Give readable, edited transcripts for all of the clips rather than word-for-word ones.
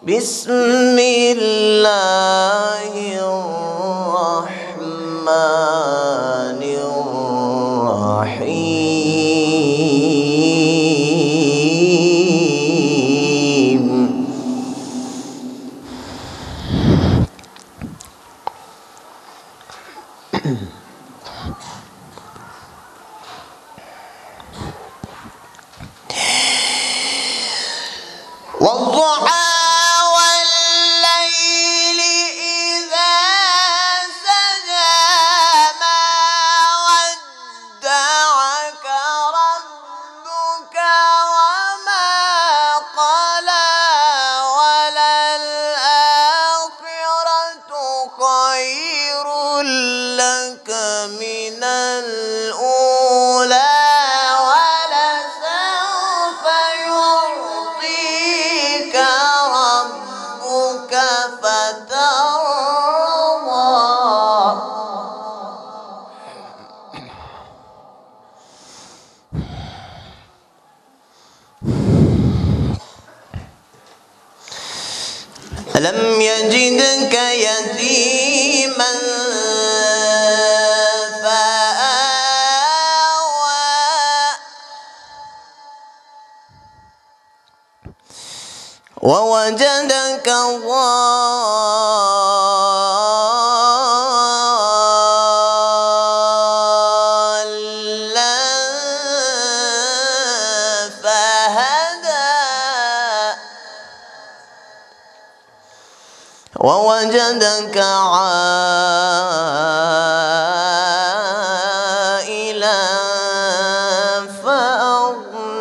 بسم الله الرحمن الرحيم. والضحى لك من الأولى ولسوف يعطيك ربك فترضى. ألم يجدك يتيما ووجدك ضالا فهدى ووجدك عائلا فأغنى.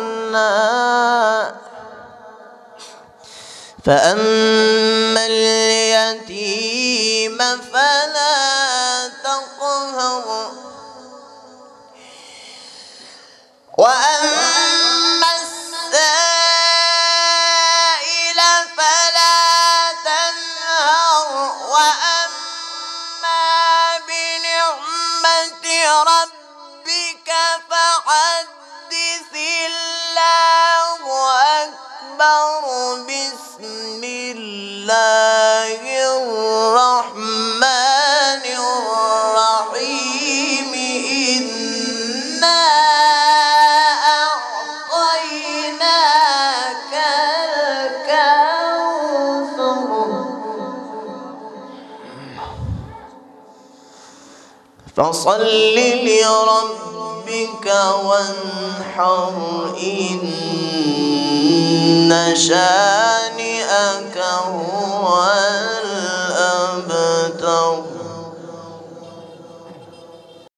فأما اليتيم فلا تقهر وأما السائل فلا تنهر وأما بنعمة ربك فحدث. الله أكبر. بسم الله الرحمن الرحيم. إنا أعطيناك الكوثر فصل لربك وانحر. إن شانئك هو